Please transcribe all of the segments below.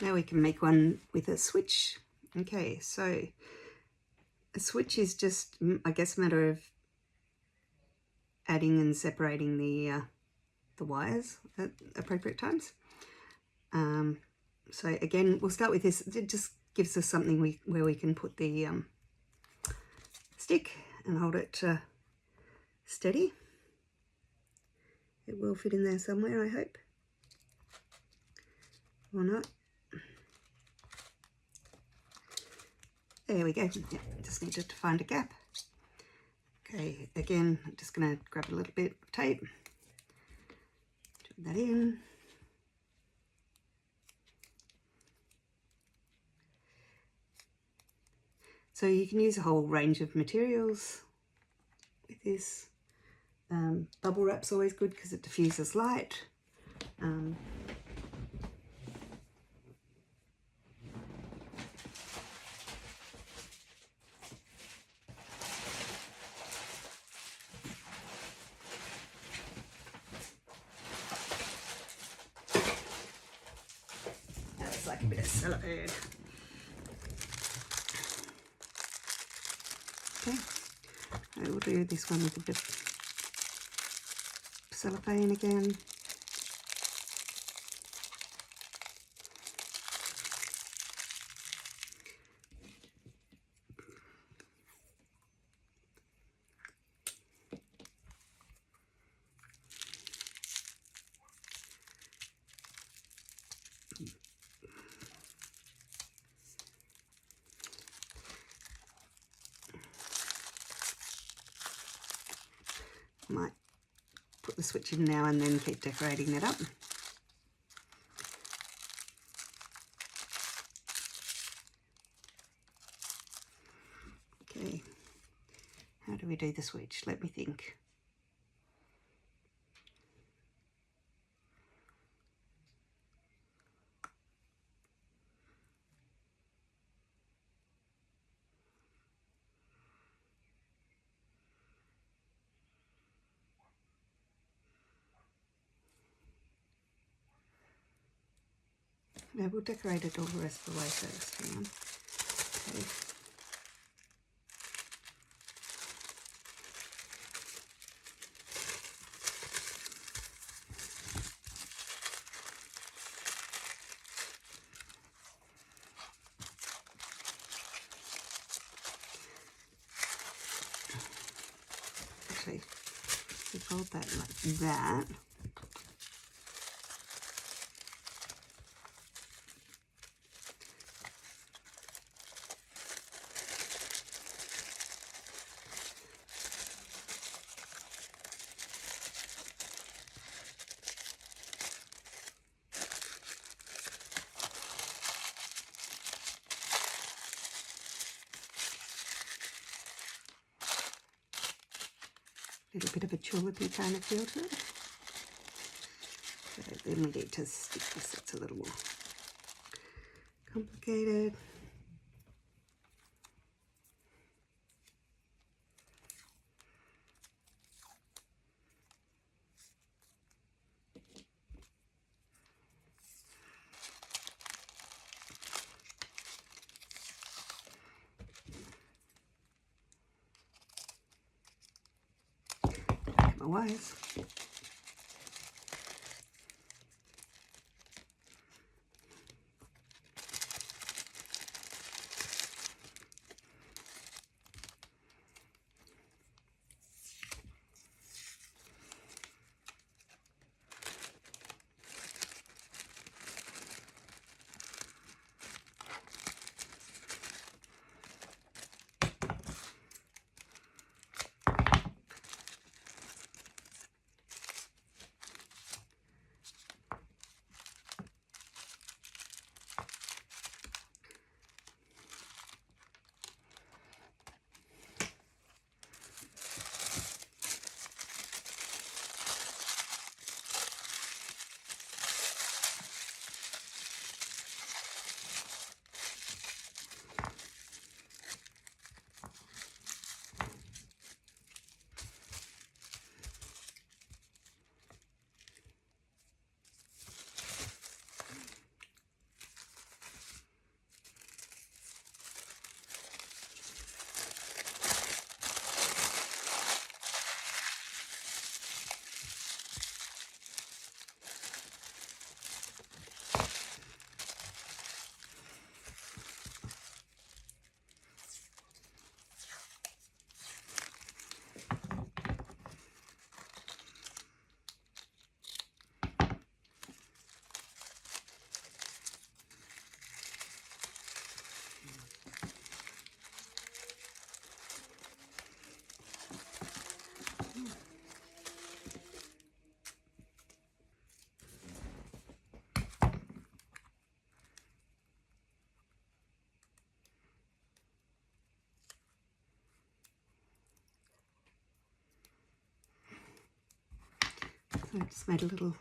Now we can make one with a switch. Okay, so a switch is just, I guess, a matter of adding and separating the wires at appropriate times. So again, we'll start with this. It just gives us something where we can put the stick and hold it steady. It will fit in there somewhere, I hope, or not. There we go. Yeah, just needed to find a gap. Okay, again, I'm just going to grab a little bit of tape, put that in. So you can use a whole range of materials with this. Bubble wrap's always good because it diffuses light. That's like a bit of cellophane. Okay, I will do this one with a bit of cellophane again. Might put the switch in now and then keep decorating that up. Okay, how do we do the switch? Let me think. No, we'll decorate it all the rest of the way first. Hang on. Okay. Actually, we fold that like that. Little bit of a tulipy kind of feel to it. So then we need to stick this. It's a little more complicated. My wires. So I just made a little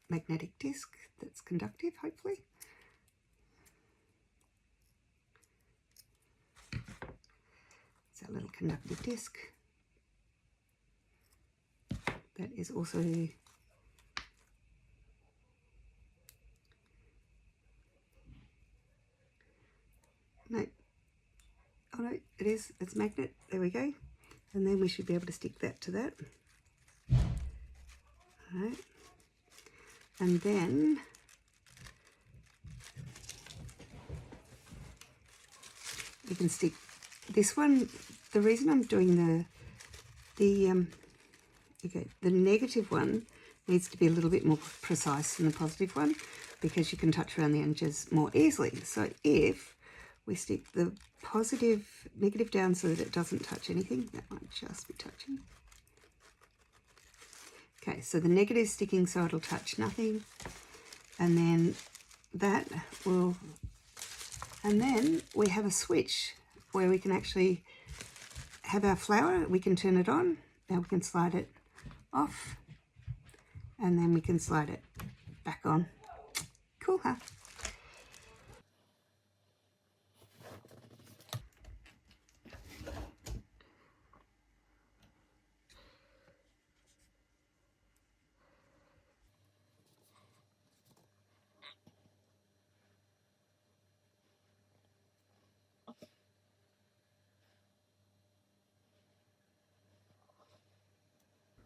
magnetic disc that's conductive, hopefully. It's our little conductive disc. That is also no. Oh no, it is. It's magnet. There we go. And then we should be able to stick that to that. All right. And then we can stick this one. The reason I'm doing the negative one needs to be a little bit more precise than the positive one, because you can touch around the edges more easily. So if we stick the negative down so that it doesn't touch anything, that might just be touching. Okay, so the negative sticking so it'll touch nothing, and then that will, and then we have a switch where we can actually have our flower. We can turn it on. Now we can slide it off, and then we can slide it back on. Cool, huh?